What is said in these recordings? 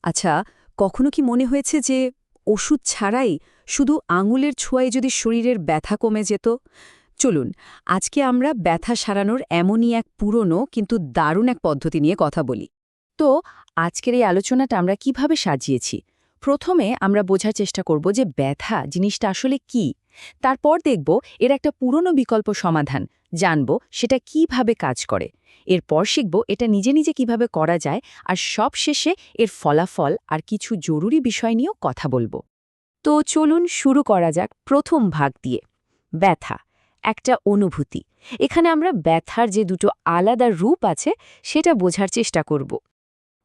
আচ্ছা, কখনো কি মনে হয়েছে যে ওষুধ ছাড়াই শুধু আঙুলের ছোঁয়ায় যদি শরীরের ব্যথা কমে যেত? চলুন, আজকে আমরা ব্যথা সারানোর এমনই এক পুরনো কিন্তু দারুণ এক পদ্ধতি নিয়ে কথা বলি। তো আজকের এই আলোচনাটা আমরা কিভাবে সাজিয়েছি? প্রথমে আমরা বোঝার চেষ্টা করব যে ব্যথা জিনিসটা আসলে কি। তারপর দেখব এর একটা পুরনো বিকল্প সমাধান, জানব সেটা কিভাবে কাজ করে। এরপর শিখব এটা নিজে নিজে কিভাবে করা যায়, আর সবশেষে এর ফলাফল আর কিছু জরুরি বিষয় নিয়েও কথা বলবো। তো চলুন শুরু করা যাক প্রথম ভাগ দিয়ে। ব্যথা একটা অনুভূতি। এখানে আমরা ব্যথার যে দুটো আলাদা রূপ আছে সেটা বোঝার চেষ্টা করব।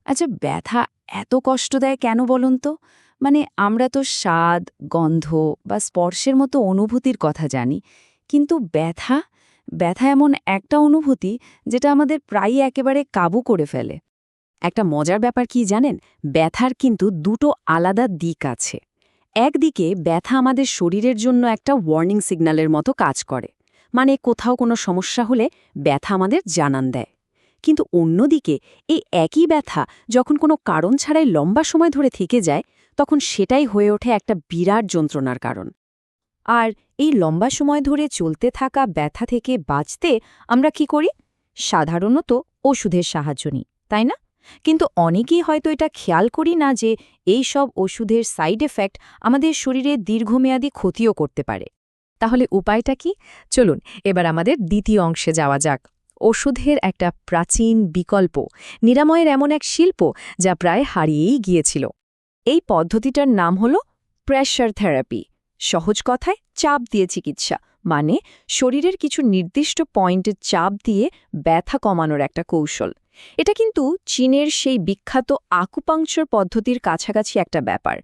আচ্ছা, ব্যথা এত কষ্ট দেয় কেন বলুন তো? মানে আমরা তো স্বাদ, গন্ধ বা স্পর্শের মতো অনুভূতির কথা জানি, কিন্তু ব্যথা ব্যথা এমন একটা অনুভূতি যেটা আমাদের প্রায়ই একেবারে কাবু করে ফেলে। একটা মজার ব্যাপার কি জানেন, ব্যথার কিন্তু দুটো আলাদা দিক আছে। একদিকে ব্যথা আমাদের শরীরের জন্য একটা ওয়ার্নিং সিগন্যালের মতো কাজ করে, মানে কোথাও কোনো সমস্যা হলে ব্যথা আমাদের জানান দেয়। কিন্তু অন্যদিকে এই একই ব্যথা যখন কোনো কারণ ছাড়াই লম্বা সময় ধরে থেকে যায়, তখন সেটাই হয়ে ওঠে একটা বিরাট যন্ত্রণার কারণ। আর এই লম্বা সময় ধরে চলতে থাকা ব্যথা থেকে বাঁচতে আমরা কি করি? সাধারণত ওষুধের সাহায্য নিই, তাই না? কিন্তু অনেকেই হয়তো এটা খেয়াল করি না যে এই সব ওষুধের সাইড এফেক্ট আমাদের শরীরে দীর্ঘমেয়াদী ক্ষতিও করতে পারে। তাহলে উপায়টা কি? চলুন এবার আমাদের দ্বিতীয় অংশে যাওয়া যাক। ওষুধের একটা প্রাচীন বিকল্প, নিরাময়ের এমন এক শিল্প যা প্রায় হারিয়েই গিয়েছিল। এই পদ্ধতিটার নাম হল প্রেশার থেরাপি। সহজ কথায় চাপ দিয়ে চিকিৎসা, মানে শরীরের কিছু নির্দিষ্ট পয়েন্টে চাপ দিয়ে ব্যথা কমানোর একটা কৌশল। এটা কিন্তু চীনের সেই বিখ্যাত আকুপাংচার পদ্ধতির কাছাকাছি একটা ব্যাপার।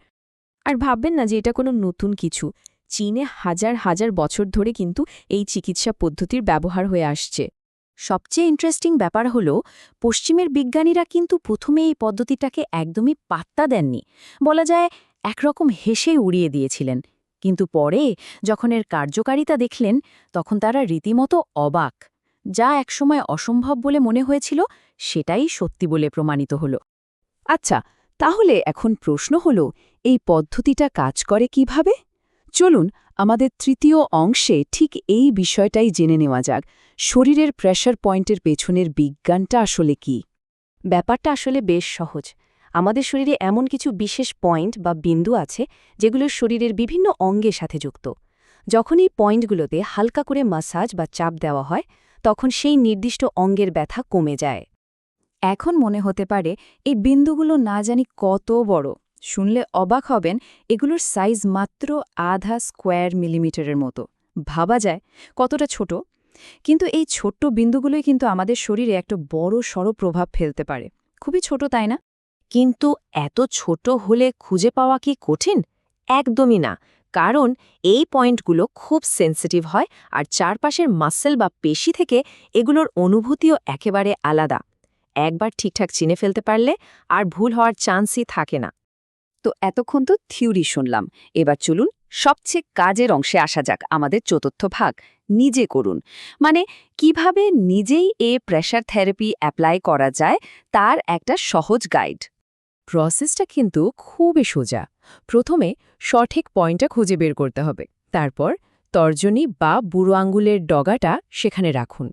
আর ভাববেন না যে এটা কোনো নতুন কিছু। চীনে হাজার হাজার বছর ধরে কিন্তু এই চিকিৎসা পদ্ধতির ব্যবহার হয়ে আসছে। সবচেয়ে ইন্টারেস্টিং ব্যাপার হলো, পশ্চিমের বিজ্ঞানীরা কিন্তু প্রথমে এই পদ্ধতিটাকে একদমই পাত্তা দেননি, বলা যায় একরকম হেসেই উড়িয়ে দিয়েছিলেন। কিন্তু পরে যখন এর কার্যকারিতা দেখলেন, তখন তারা রীতিমতো অবাক। যা একসময় অসম্ভব বলে মনে হয়েছিল, সেটাই সত্যি বলে প্রমাণিত হলো। আচ্ছা, তাহলে এখন প্রশ্ন হলো, এই পদ্ধতিটা কাজ করে কিভাবে? চলুন আমাদের তৃতীয় অংশে ঠিক এই বিষয়টাই জেনে নেওয়া যাক। শরীরের প্রেশার পয়েন্টের পেছনের বিজ্ঞানটা আসলে কি? ব্যাপারটা আসলে বেশ সহজ। আমাদের শরীরে এমন কিছু বিশেষ পয়েন্ট বা বিন্দু আছে যেগুলো শরীরের বিভিন্ন অঙ্গের সাথে যুক্ত। যখন এই পয়েন্টগুলোতে হালকা করে মাসাজ বা চাপ দেওয়া হয়, তখন সেই নির্দিষ্ট অঙ্গের ব্যথা কমে যায়। এখন মনে হতে পারে এই বিন্দুগুলো না জানি কত বড়। শুনলে অবাক হবেন, এগুলোর সাইজ মাত্র আধা স্কোয়ার মিলিমিটারের মতো। ভাবা যায় কতটা ছোট। কিন্তু এই ছোট্ট বিন্দুগুলোই কিন্তু আমাদের শরীরে একটা বড় সড় প্রভাব ফেলতে পারে। খুবই ছোট, তাই না? কিন্তু এত ছোট হলে খুঁজে পাওয়া কি কঠিন? একদমই না। কারণ এই পয়েন্টগুলো খুব সেন্সিটিভ হয়, আর চারপাশের মাসল বা পেশি থেকে এগুলোর অনুভূতিও একেবারে আলাদা। একবার ঠিকঠাক চিনে ফেলতে পারলে আর ভুল হওয়ার চান্সই থাকে না। তো এতক্ষণ তো থিওরি শুনলাম, এবার চলুন সবচেয়ে কাজের অংশে আসা যাক, আমাদের চতুর্থ ভাগ, নিজে করুন। মানে কিভাবে নিজেই প্রেশার থেরাপি অ্যাপ্লাই করা যায় তার একটা সহজ গাইড। প্রসেসটা কিন্তু খুবই সোজা। প্রথমে সঠিক পয়েন্টটা খুঁজে বের করতে হবে। তারপর তর্জনী বা বুড়ো আঙ্গুলের ডগাটা সেখানে রাখুন।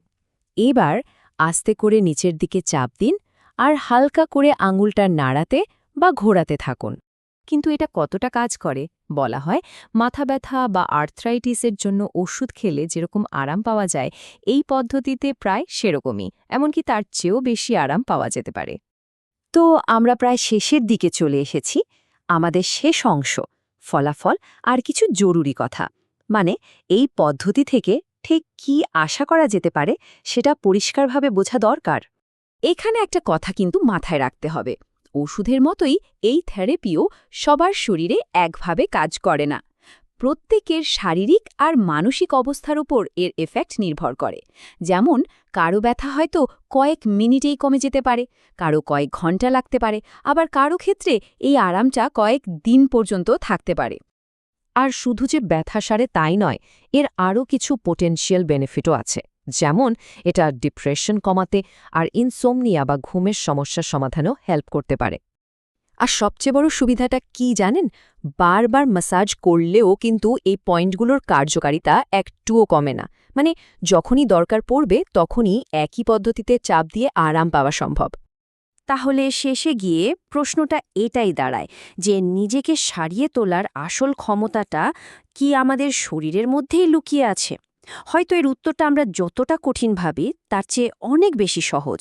এবার আস্তে করে নিচের দিকে চাপ দিন, আর হালকা করে আঙুলটা নাড়াতে বা ঘোরাতে থাকুন। কিন্তু এটা কতটা কাজ করে? বলা হয় মাথা ব্যথা বা আর্থ্রাইটিসের জন্য ওষুধ খেলে যেরকম আরাম পাওয়া যায়, এই পদ্ধতিতে প্রায় সেরকমই, এমনকি তার চেয়েও বেশি আরাম পাওয়া যেতে পারে। তো আমরা প্রায় শেষের দিকে চলে এসেছি। আমাদের শেষ অংশ, ফলাফল আর কিছু জরুরি কথা। মানে এই পদ্ধতি থেকে ঠিক কি আশা করা যেতে পারে সেটা পরিষ্কারভাবে বোঝা দরকার। এখানে একটা কথা কিন্তু মাথায় রাখতে হবে, ওষুধের মতোই এই থেরাপিও সবার শরীরে একভাবে কাজ করে না। প্রত্যেকের শারীরিক আর মানসিক অবস্থার উপর এর এফেক্ট নির্ভর করে। যেমন কারো ব্যথা হয়তো কয়েক মিনিটেই কমে যেতে পারে, কারো কয়েক ঘন্টা লাগতে পারে, আবার কারো ক্ষেত্রে এই আরামটা কয়েক দিন পর্যন্ত থাকতে পারে। আর শুধু যে ব্যথা সারে তাই নয়, এর আরও কিছু পোটেনশিয়াল বেনিফিটও আছে। যেমন এটা ডিপ্রেশন কমাতে আর ইনসোমনিয়া বা ঘুমের সমস্যার সমাধানেও হেল্প করতে পারে। আর সবচেয়ে বড় সুবিধাটা কি জানেন? বারবার ম্যাসাজ করলেও কিন্তু এই পয়েন্টগুলোর কার্যকারিতা একটুও কমে না। মানে যখনই দরকার পড়বে তখনই একই পদ্ধতিতে চাপ দিয়ে আরাম পাওয়া সম্ভব। তাহলে শেষে গিয়ে প্রশ্নটা এটাই দাঁড়ায় যে নিজেকে সারিয়ে তোলার আসল ক্ষমতাটা কি আমাদের শরীরের মধ্যেই লুকিয়ে আছে? হয়তো এর উত্তরটা আমরা যতটা কঠিন ভাবি তার চেয়ে অনেক বেশি সহজ।